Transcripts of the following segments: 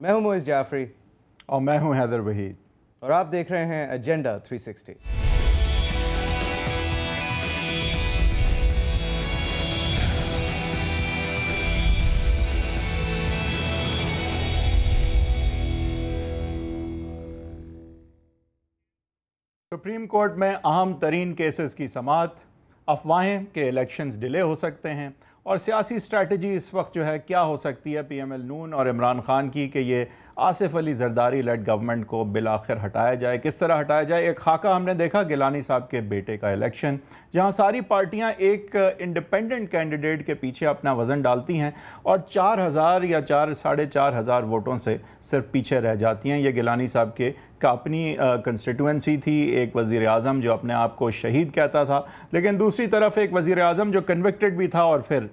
मैं हूं मोइज़ जाफरी और मैं हूं हैदर वहीद और आप देख रहे हैं एजेंडा 360। सुप्रीम कोर्ट में अहम तरीन केसेस की समाअत, अफवाहें कि इलेक्शंस डिले हो सकते हैं और सियासी स्ट्रैटेजी इस वक्त जो है क्या हो सकती है PML नून और इमरान खान की कि ये आसिफ अली जरदारी लेड गवर्नमेंट को बिलाखिर हटाया जाए, किस तरह हटाया जाए। एक खाका हमने देखा गिलानी साहब के बेटे का इलेक्शन, जहां सारी पार्टियां एक इंडिपेंडेंट कैंडिडेट के पीछे अपना वज़न डालती हैं और 4000 या 4,500 वोटों से सिर्फ पीछे रह जाती हैं। ये गिलानी साहब के का अपनी कंस्टिट्यूंसी थी, एक वज़ीर आज़म जो अपने आप को शहीद कहता था, लेकिन दूसरी तरफ एक वज़ीर आज़म जो कन्विक्टेड भी था और फिर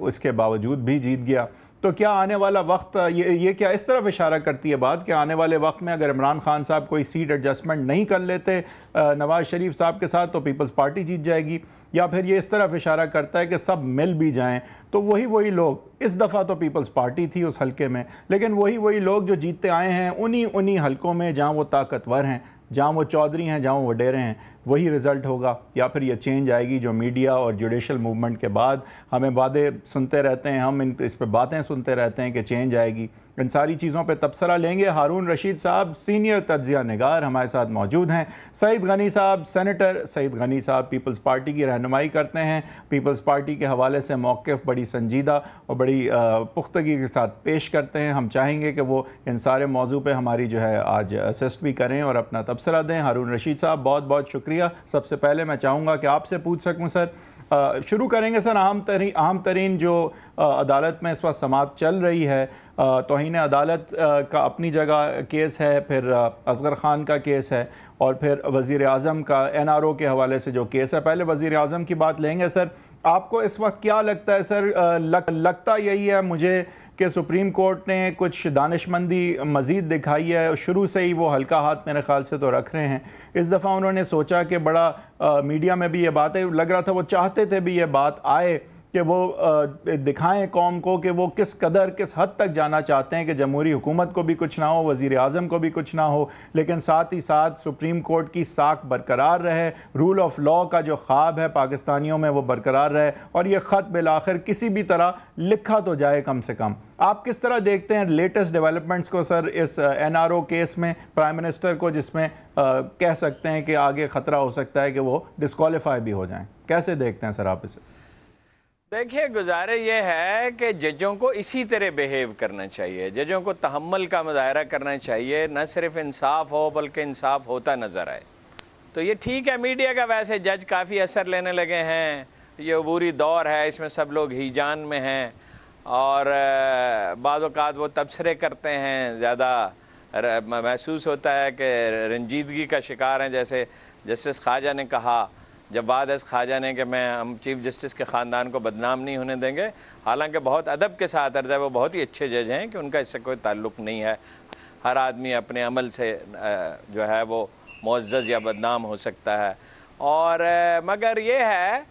उसके बावजूद भी जीत गया। तो क्या आने वाला वक्त ये क्या इस तरफ इशारा करती है बात कि आने वाले वक्त में अगर इमरान खान साहब कोई सीट एडजस्टमेंट नहीं कर लेते नवाज़ शरीफ साहब के साथ तो पीपल्स पार्टी जीत जाएगी, या फिर ये इस तरफ इशारा करता है कि सब मिल भी जाएं तो वही लोग, इस दफ़ा तो पीपल्स पार्टी थी उस हलके में, लेकिन वही लोग जो जीतते आए हैं उन्हीं हलकों में जहां वो ताकतवर हैं, जहाँ वो चौधरी हैं, जहाँ वो वडेरे हैं, वही रिज़ल्ट होगा, या फिर ये चेंज आएगी जो मीडिया और जुडिशल मूवमेंट के बाद हमें वादे सुनते रहते हैं, हम इस पर बातें सुनते रहते हैं कि चेंज आएगी। इन सारी चीज़ों पे तबसरा लेंगे। हारून रशीद साहब सीनियर तज्ज़िया निगार हमारे साथ मौजूद हैं। सईद गनी साहब, सेनेटर सईद गनी साहब पीपल्स पार्टी की रहनुमाई करते हैं, पीपल्स पार्टी के हवाले से मौक़िफ़ बड़ी संजीदा और बड़ी पुख्तगी के साथ पेश करते हैं। हम चाहेंगे कि वो इन सारे मौजू पे हमारी जो है आज असिस्ट भी करें और अपना तबसरा दें। हारून रशीद साहब बहुत बहुत शुक्रिया। सबसे पहले मैं चाहूँगा कि आपसे पूछ सकूँ सर, शुरू करेंगे सर अहम तरीन जो अदालत में इस वक्त समाअत चल रही है, तौहीन अदालत का अपनी जगह केस है, फिर असगर ख़ान का केस है और फिर वज़ीर आज़म का NRO के हवाले से जो केस है। पहले वज़ीर आज़म की बात लेंगे सर, आपको इस वक्त क्या लगता है सर? लगता यही है मुझे कि सुप्रीम कोर्ट ने कुछ दानिशमंदी मज़ीद दिखाई है, शुरू से ही वो हल्का हाथ मेरे ख़्याल से तो रख रहे हैं। इस दफ़ा उन्होंने सोचा कि बड़ा मीडिया में भी ये बात है, लग रहा था वो चाहते थे भी ये बात आए कि वो दिखाएं कौम को कि वो किस हद तक जाना चाहते हैं कि जमहूरी हुकूमत को भी कुछ ना हो, वज़ीर आज़म को भी कुछ ना हो, लेकिन साथ ही साथ सुप्रीम कोर्ट की साख बरकरार रहे, रूल ऑफ लॉ का जो ख्वाब है पाकिस्तानियों में वो बरकरार रहे और ये ख़त बिलाखिर किसी भी तरह लिखा तो जाए कम से कम। आप किस तरह देखते हैं लेटेस्ट डेवलपमेंट्स को सर इस NRO केस में, प्राइम मिनिस्टर को जिसमें कह सकते हैं कि आगे ख़तरा हो सकता है कि वो डिस्क्वालीफाई भी हो जाएं, कैसे देखते हैं सर आप इसे? देखिए, गुजारे ये है कि जजों को इसी तरह बिहेव करना चाहिए, जजों को तहम्मुल का मुजाहरा करना चाहिए, न सिर्फ इंसाफ हो बल्कि इंसाफ होता नज़र आए। तो ये ठीक है, मीडिया का वैसे जज काफ़ी असर लेने लगे हैं, ये अबूरी दौर है, इसमें सब लोग हिजान में हैं और बाद औक़ात वो तबसरे करते हैं, ज़्यादा महसूस होता है कि रंजीदगी का शिकार हैं। जैसे जस्टिस ख्वाजा ने कहा जवाद ख्वाजा ने कि हम चीफ़ जस्टिस के ख़ानदान को बदनाम नहीं होने देंगे, हालांकि बहुत अदब के साथ अर्ज़ है, वो बहुत ही अच्छे जज हैं कि उनका इससे कोई ताल्लुक़ नहीं है। हर आदमी अपने अमल से जो है वो मुअज़्ज़ज़ या बदनाम हो सकता है। और मगर ये है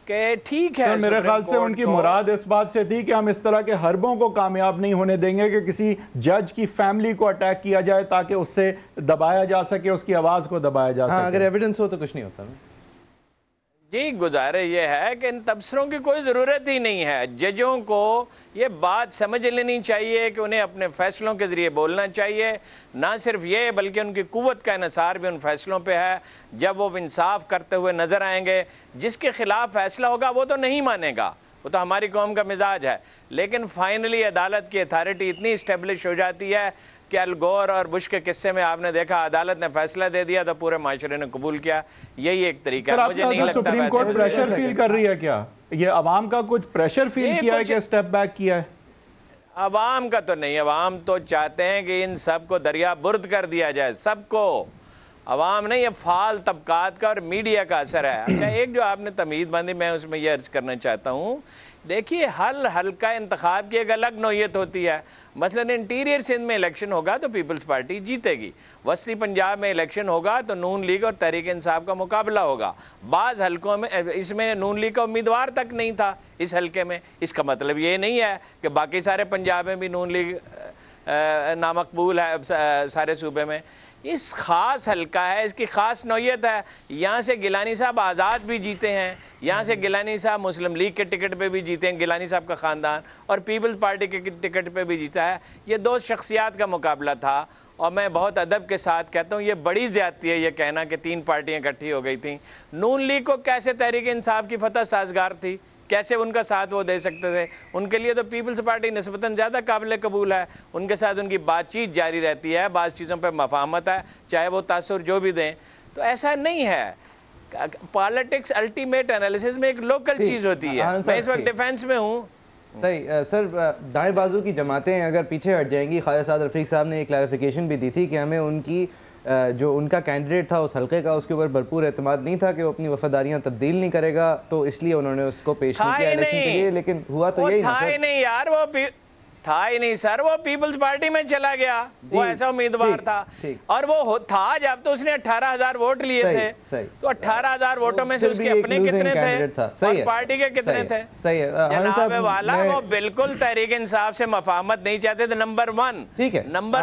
कि ठीक है, मेरे ख्याल से उनकी मुराद इस बात से थी कि हम इस तरह के हरबों को कामयाब नहीं होने देंगे कि किसी जज की फैमिली को अटैक किया जाए ताकि उससे दबाया जा सके, उसकी आवाज़ को दबाया जा सके। अगर एविडेंस हो तो कुछ नहीं होता ना जी। गुजारे ये है कि इन तबसरों की कोई ज़रूरत ही नहीं है। जजों को ये बात समझ लेनी चाहिए कि उन्हें अपने फ़ैसलों के ज़रिए बोलना चाहिए। ना सिर्फ ये बल्कि उनकी क़ुव्वत का इन्हिसार भी उन फ़ैसलों पे है। जब वो इंसाफ करते हुए नज़र आएंगे, जिसके ख़िलाफ़ फ़ैसला होगा वो तो नहीं मानेगा, वो तो हमारी कौम का मिजाज है, लेकिन फाइनली अदालत की अथॉरिटी इतनी इस्टेब्लिश हो जाती है कि अल गोर और बुश के किस्से में आपने देखा अदालत ने फैसला दे दिया तो पूरे माशरे ने कबूल किया। यही एक तरीका है। मुझे नहीं लगता सुप्रीम कोर्ट प्रेशर फील कर रही है, क्या ये अवाम का कुछ प्रेशर फील किया है कि स्टेप बैक किया है? अवाम का तो नहीं, अवाम तो चाहते हैं कि इन सब को दरिया बुर्द कर दिया जाए, सबको। अवाम नहीं, ये फाल तबकात का और मीडिया का असर है। अच्छा, एक जो आपने तमीज़ बांधी, मैं उसमें यह अर्ज़ करना चाहता हूँ, देखिए हर हल्का इंतखाब की एक अलग नौयत होती है। मसलन इंटीरियर सिंध में इलेक्शन होगा तो पीपल्स पार्टी जीतेगी, वस्ती पंजाब में इलेक्शन होगा तो नून लीग और तहरीक इंसाफ का मुकाबला होगा। बाज़ हलकों में इसमें नून लीग का उम्मीदवार तक नहीं था इस हल्के में। इसका मतलब ये नहीं है कि बाकी सारे पंजाब में भी नून लीग नामकबूल है सारे सूबे में। इस ख़ास हल्का है, इसकी ख़ास नौयत है। यहाँ से गिलानी साहब आज़ाद भी जीते हैं, यहाँ से गिलानी साहब मुस्लिम लीग के टिकट पे भी जीते हैं, गिलानी साहब का ख़ानदान, और पीपल्स पार्टी के टिकट पे भी जीता है। ये दो शख्सियात का मुकाबला था, और मैं बहुत अदब के साथ कहता हूँ ये बड़ी ज़्यादती है ये कहना कि 3 पार्टियाँ इकट्ठी हो गई थी। नून लीग को कैसे तहरीक इंसाफ की फतह साजगार थी, कैसे उनका साथ वो दे सकते थे? उनके लिए तो पीपल्स पार्टी निस्बतन ज़्यादा काबिल कबूल है, उनके साथ उनकी बातचीत जारी रहती है, बाज़ चीज़ों पर मफाहमत है, चाहे वो तासुर जो भी दें। तो ऐसा नहीं है, पॉलिटिक्स अल्टीमेट एनालिसिस में एक लोकल चीज़ होती है। मैं इस वक्त डिफेंस में हूँ। सही सर, दाएं बाजू की जमातें अगर पीछे हट जाएंगी, ख्वाजा साद रफ़ीक साहब ने एक क्लैरिफिकेशन भी दी थी कि हमें उनकी जो उनका कैंडिडेट था उस हल्के का, उसके ऊपर भरपूर एतमाद नहीं था कि वो अपनी वफादारियां तब्दील नहीं करेगा, तो इसलिए उन्होंने उसको पेश नहीं किया इलेक्शन के लिए। लेकिन हुआ तो यही था ही नहीं यार, वो था ही नहीं सर, वो पीपल्स पार्टी में चला गया, वो ऐसा उम्मीदवार था। और वो था जब तो उसने 18,000 वोट लिए थे, तो 18,000 वोटों में से उसके अपने कितने थे और पार्टी के कितने थे? सही है जनाब वाला, वो बिल्कुल तहरीक इंसाफ से मफाहमत नहीं चाहते थे, नंबर 1। ठीक है। नंबर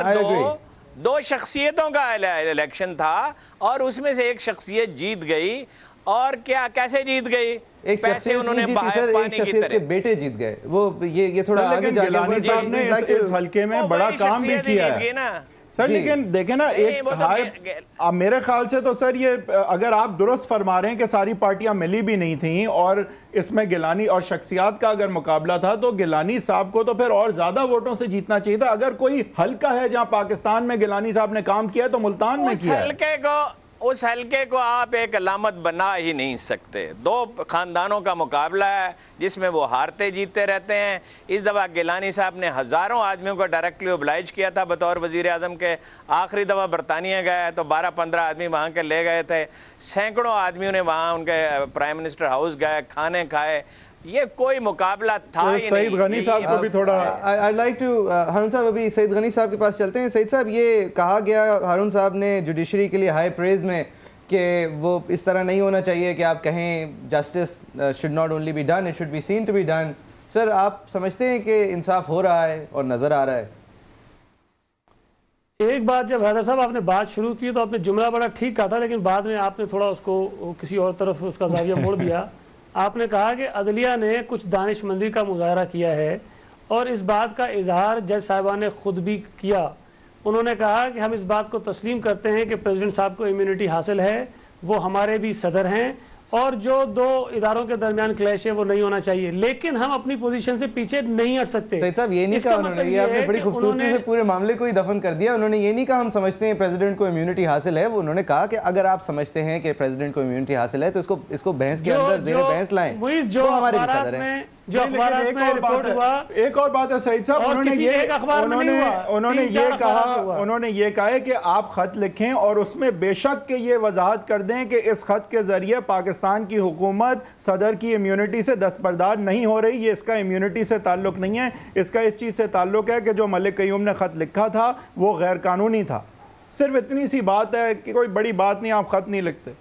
2 शख्सियतों का इलेक्शन था, और उसमें से एक शख्सियत जीत गई। और क्या, कैसे जीत गई? एक पैसे उन्होंने के बेटे जीत गए। वो ये थोड़ा आगे गिलानी साहब ने इस हल्के में बड़ा काम भी किया है ना सर। लेकिन देखें ना, एक मेरे ख्याल से तो सर ये अगर आप दुरुस्त फरमा रहे हैं कि सारी पार्टियां मिली भी नहीं थी और इसमें गिलानी और शख्सियात का अगर मुकाबला था, तो गिलानी साहब को तो फिर और ज्यादा वोटों से जीतना चाहिए था। अगर कोई हल्का है जहां पाकिस्तान में गिलानी साहब ने काम किया तो मुल्तान में किया। उस हल्के को आप एक अलामत बना ही नहीं सकते। 2 खानदानों का मुकाबला है जिसमें वो हारते जीतते रहते हैं। इस दफ़ा गिलानी साहब ने हज़ारों आदमियों को डायरेक्टली ओबलाइज किया था बतौर वज़ीर आज़म के। आखिरी दफ़ा बरतानिया गए तो 12-15 आदमी वहाँ के ले गए थे। सैकड़ों आदमियों ने वहाँ उनके प्राइम मिनिस्टर हाउस गए, खाने खाए। ये कोई मुकाबला था ही नहीं। सईद गनी साहब को भी थोड़ा आई लाइक टू हारून साहब, अभी सईद गनी साहब के पास चलते हैं। सईद साहब, ये कहा गया हारून साहब ने जुडिशरी के लिए हाई प्रेज में कि वो इस तरह नहीं होना चाहिए कि आप कहें justice should not only be done, it should be seen to be done. Sir, आप समझते हैं कि इंसाफ हो रहा है और नज़र आ रहा है? एक बात, जब हैदर साहब आपने बात शुरू की तो आपने जुमला बड़ा ठीक कहा था, लेकिन बाद में आपने थोड़ा उसको किसी और तरफ उसका जाविया मोड़ दिया। आपने कहा कि अदलिया ने कुछ दानिशमंदी का मुजाहरा किया है, और इस बात का इजहार जज साहिबा ने खुद भी किया। उन्होंने कहा कि हम इस बात को तस्लीम करते हैं कि प्रेसिडेंट साहब को इम्यूनिटी हासिल है, वो हमारे भी सदर हैं, और जो 2 इदारों के दरमियान क्लैश है वो नहीं होना चाहिए, लेकिन हम अपनी पोजीशन से पीछे नहीं हट सकते। सईद साहब, ये नहीं कहा उन्होंने, ये आपने बड़ी खूबसूरती से पूरे मामले को ही दफन कर दिया। उन्होंने ये नहीं कहा हम समझते हैं प्रेसिडेंट को इम्यूनिटी हासिल है। वो उन्होंने कहा कि अगर आप समझते हैं कि प्रेसिडेंट को इम्यूनिटी हासिल है तो इसको बहस के अंदर जेर बहस लाएं। जो हमारे भी सदर हैं, जो अखबारात में रिपोर्ट हुआ। एक और बात है सईद साहब, उन्होंने ये कहा कि आप खत लिखें और उसमें बेशक के ये वजाहत कर दें कि इस खत के जरिए पाकिस्तान की हुकूमत सदर की इम्यूनिटी से दस्तबरदार नहीं हो रही। ये इसका इम्यूनिटी से ताल्लुक नहीं है, इसका इस चीज़ से ताल्लुक है कि जो मलिक क़य्यूम ने खत लिखा था वो गैर कानूनी था। सिर्फ इतनी सी बात है कि कोई बड़ी बात नहीं, आप खत नहीं लिखते।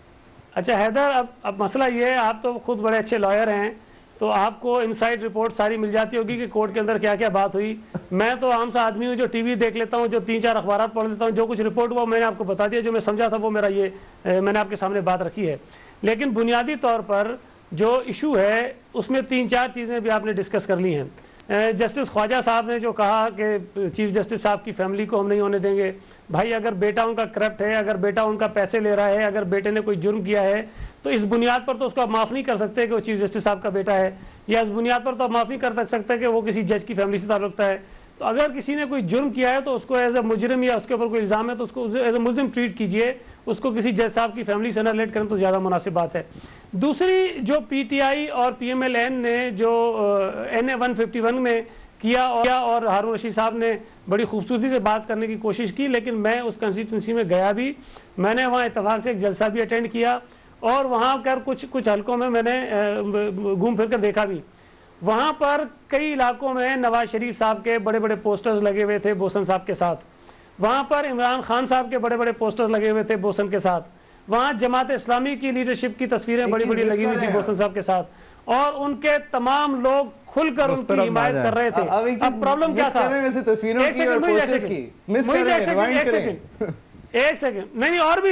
अच्छा हैदर, अब मसला ये है, आप तो खुद बड़े अच्छे लॉयर हैं, तो आपको इनसाइड रिपोर्ट सारी मिल जाती होगी कि कोर्ट के अंदर क्या क्या बात हुई। मैं तो आम सा आदमी हूँ जो टीवी देख लेता हूँ, जो 3-4 अखबार पढ़ लेता हूँ, जो कुछ रिपोर्ट हुआ मैंने आपको बता दिया, जो मैं समझा था वो मेरा ये मैंने आपके सामने बात रखी है। लेकिन बुनियादी तौर पर जो इशू है उसमें 3-4 चीज़ें भी आपने डिस्कस कर ली हैं। जस्टिस ख्वाजा साहब ने जो कहा कि चीफ जस्टिस साहब की फैमिली को हम नहीं होने देंगे। भाई, अगर बेटा उनका करप्ट है, अगर बेटा उनका पैसे ले रहा है, अगर बेटे ने कोई जुर्म किया है, तो इस बुनियाद पर तो उसको आप माफ़ नहीं कर सकते कि वो चीफ जस्टिस साहब का बेटा है, या इस बुनियाद पर तो आप माफ़ नहीं कर सकते कि वो किसी जज की फैमिली से ताल्लुक रखता है। तो अगर किसी ने कोई जुर्म किया है तो उसको एज ए मुजरिम या उसके ऊपर कोई इल्ज़ाम है तो उसको एज ए मुजरिम ट्रीट कीजिए, उसको किसी जज साहब की फैमिली से ना रिलेट करें तो ज़्यादा मुनासिब बात है। दूसरी, जो PTI और PMLN ने जो NA 151 में किया और हारून रशीद साहब ने बड़ी खूबसूरती से बात करने की कोशिश की, लेकिन मैं उस कंस्टिट्यूंसी में गया भी, मैंने वहाँ इत्तेफाक से एक जलसा भी अटेंड किया, और वहाँ कर कुछ हलकों में मैंने घूम फिर कर देखा भी। वहाँ पर कई इलाकों में नवाज शरीफ साहब के बड़े बड़े पोस्टर्स लगे हुए थे बोसन साहब के साथ, वहाँ पर इमरान खान साहब के बड़े बड़े पोस्टर्स लगे हुए थे बोसन के साथ, वहाँ जमात इस्लामी की लीडरशिप की तस्वीरें बड़ी बड़ी लगी हुई थी बोसन साहब के साथ, और उनके तमाम लोग खुलकर उनकी हिमायत कर रहे थे। अब प्रॉब्लम क्या था? एक सेकंड, नहीं और भी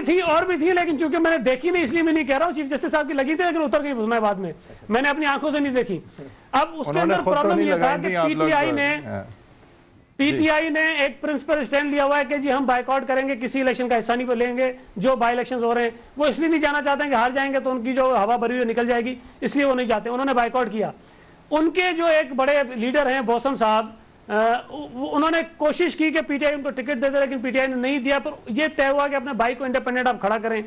थी, लेकिन चूंकि मैंने देखी नहीं इसलिए मैं नहीं कह रहा हूँ। चीफ जस्टिस साहब की लगी थी लेकिन उतर गई उसमें बाद में, मैंने अपनी आंखों से नहीं देखी। अब उसके अंदर प्रॉब्लम ये था कि पीटीआई ने एक प्रिंसिपल स्टैंड लिया हुआ है कि जी हम बाइकआउट करेंगे, किसी इलेक्शन का हिस्सा नहीं लेंगे। जो बाई इलेक्शन हो रहे हैं वो इसलिए नहीं जाना चाहते हैं कि हार जाएंगे तो उनकी जो हवा भरी हुई निकल जाएगी, इसलिए वो नहीं जाते। उन्होंने बाइकआउट किया। उनके जो एक बड़े लीडर हैं बोसन साहब, उन्होंने कोशिश की कि पीटीआई उनको टिकट दे दे, लेकिन पीटीआई ने नहीं दिया। पर यह तय हुआ कि अपने भाई को इंडिपेंडेंट आप खड़ा करें।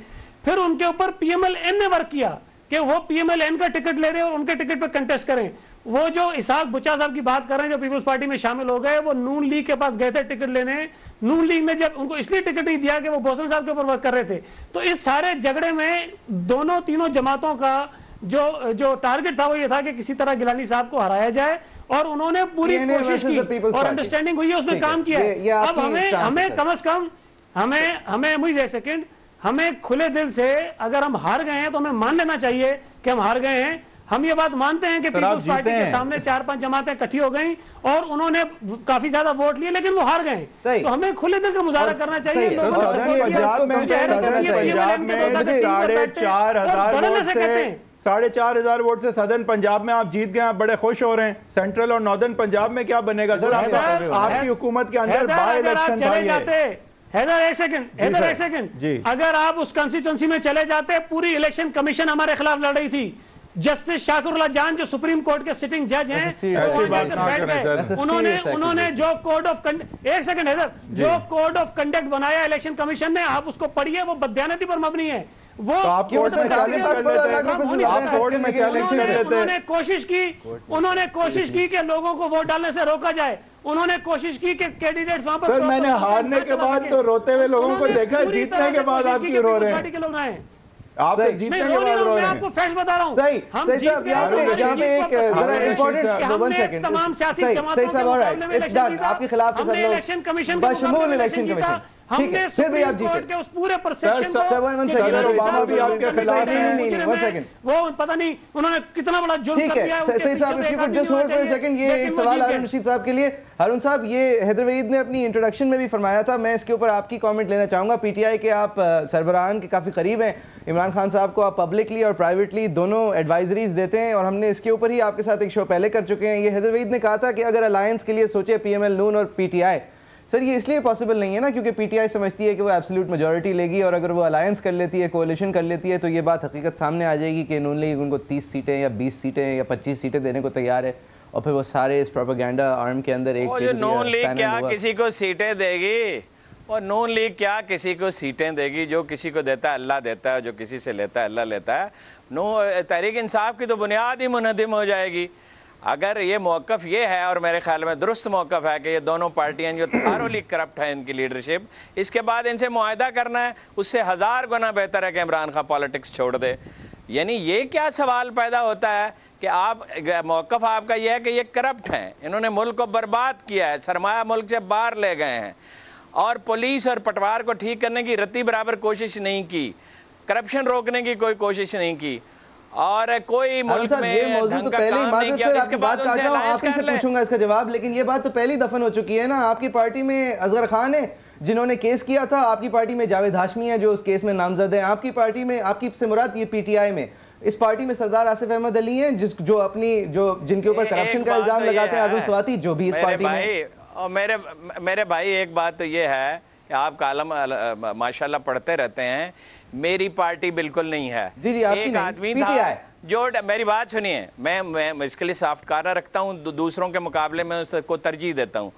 फिर उनके ऊपर पीएमएलएन ने वर्क किया कि वो पीएमएलएन का टिकट ले रहे हैं और उनके टिकट पर कंटेस्ट करें। वो जो इसहाक बुच्चा साहब की बात कर रहे हैं जो पीपल्स पार्टी में शामिल हो गए, वो नून लीग के पास गए थे टिकट लेने। नून लीग ने जब उनको इसलिए टिकट नहीं दिया कि वो बोसन साहब के ऊपर वर्क कर रहे थे। तो इस सारे झगड़े में तीनों जमातों का जो टारगेट था वो ये था कि किसी तरह गिलानी साहब को हराया जाए, और उन्होंने पूरी कोशिश की और अंडरस्टैंडिंग हुई है, उसमें काम किया है। अब हमें कम से कम हमें मुझे एक सेकंड, हमें खुले दिल से अगर हम हार गए हैं तो हमें मान लेना चाहिए कि हम हार गए हैं। हम ये बात मानते हैं कि पीपल्स पार्टी के सामने 4-5 जमातें इकट्ठी हो गई और उन्होंने काफी ज्यादा वोट लिए, लेकिन वो हार गए। तो हमें खुले दिल का मुजाहरा करना चाहिए। पंजाब में 4,500 वोट से सदन पंजाब में आप जीत गए, आप बड़े खुश हो रहे हैं। सेंट्रल और नॉर्दर्न पंजाब में क्या बनेगा सर? आपकी हुकूमत के अंदर बाय इलेक्शन हैदर एक सेकंड, अगर आप उस कंस्टिट्यूंसी में चले जाते, पूरी इलेक्शन कमीशन हमारे खिलाफ लड़ रही थी। जस्टिस शाकुरुल्लाह जान जो सुप्रीम कोर्ट के सिटिंग जज हैं, उन्होंने जो कोड ऑफ एक सेकंड हैदर, जो कोड ऑफ कंडक्ट बनाया इलेक्शन कमीशन ने, आप उसको पढ़िए, वो बदयानती पर मबनी है। वो उन्होंने कोशिश की कि लोगों को वोट डालने से रोका जाए। उन्होंने कोशिश की कि कैंडिडेट्स वहां पर, सर मैंने हारने के बाद तो रोते हुए लोगों को देखा, जीतने के बाद आप क्यों रो रहे हैं? आप जीतने के बाद रो रहे हैं। आपको फैक्ट बता रहा हूं। सही साहब, यहाँ पे एक जरा इंपॉर्टेंट 1 सेकंड, तमाम सियासी जमातों के मुकाबले में इलेक्शन जीता। आपके खिलाफ सब लोग इलेक्शन कमीशन के मुकाबले में इलेक्शन जीता। हमने फिर भी आप जीते के उस पूरे परसेप्शन को ओबामा भी आपके खिलाफ नहीं 1 सेकंड, वो पता नहीं उन्होंने कितना बड़ा जुल्म कर दिया है। सही साहब, if you could just hold for a second, ये एक सवाल हारून रशीद साहब के लिए। हारून साहब, ये हैदर वहीद ने अपनी इंट्रोडक्शन में भी फरमाया था, मैं इसके ऊपर आपकी कमेंट लेना चाहूँगा। पीटीआई के आप सरबराहान के काफ़ी करीब हैं, इमरान खान साहब को आप पब्लिकली और प्राइवेटली दोनों एडवाइजरीज देते हैं, और हमने इसके ऊपर ही आपके साथ एक शो पहले कर चुके हैं। ये हैदर वहीद ने कहा था कि अगर अलायंस के लिए सोचे पीएमएल नून और पीटीआई, सर ये इसलिए पॉसिबल नहीं है ना क्योंकि पीटीआई समझती है कि वो एब्सोल्यूट मेजॉरिटी लेगी, और अगर वो अलायंस कर लेती है, कोalition कर लेती है, तो ये बात हकीकत सामने आ जाएगी कि नून लीग उनको 30 सीटें या 20 सीटें या 25 सीटें देने को तैयार है, और फिर वो सारे इस प्रोपेगेंडा आर्म के अंदर एक नून लीग क्या किसी को सीटें देगी, और नून लीग क्या किसी को सीटें देगी? जो किसी को देता है अल्लाह देता है, जो किसी से लेता है अल्लाह लेता है। तहरीक इंसाफ की तो बुनियाद ही मुनहदिम हो जाएगी। अगर ये मौक़िफ़ ये है, और मेरे ख्याल में दुरुस्त मौक़िफ़ है, कि ये दोनों पार्टियां जो थारोली करप्ट है इनकी लीडरशिप, इसके बाद इनसे मुआहदा करना है, उससे 1000 गुना बेहतर है कि इमरान खान पॉलिटिक्स छोड़ दे। यानी ये क्या सवाल पैदा होता है कि आप मौक़िफ़ आपका यह है कि ये करप्ट हैं, इन्होंने मुल्क को बर्बाद किया है, सरमाया मुल्क से बाहर ले गए हैं, और पुलिस और पटवार को ठीक करने की रत्ती बराबर कोशिश नहीं की, करप्शन रोकने की कोई कोशिश नहीं की, और कोई मुल्क में ये मौजूद तो पहले ही, माजरत से आपकी बात काट रहा हूं, आपसे पूछूंगा इसका जवाब, लेकिन ये बात तो पहले ही दफन हो चुकी है ना। आपकी पार्टी में असगर खान है जिन्होंने केस किया था, आपकी पार्टी में जावेद हाशमी है जो उस केस में नामजद है, आपकी पार्टी में, आपकी से मुराद ये पीटीआई में, इस पार्टी में सरदार आसिफ अहमद अली हैं जिनके ऊपर करप्शन का इल्जाम लगाते हैं, आजम स्वाति जो भी इस पार्टी में। और मेरे भाई एक बात तो ये है कि आप कालम माशाल्लाह पढ़ते रहते हैं, मेरी पार्टी बिल्कुल नहीं है। एक आदमी था जो, मेरी बात सुनिए, मैं इसके लिए साफकारा रखता हूँ, दूसरों के मुकाबले में उसको तरजीह देता हूँ।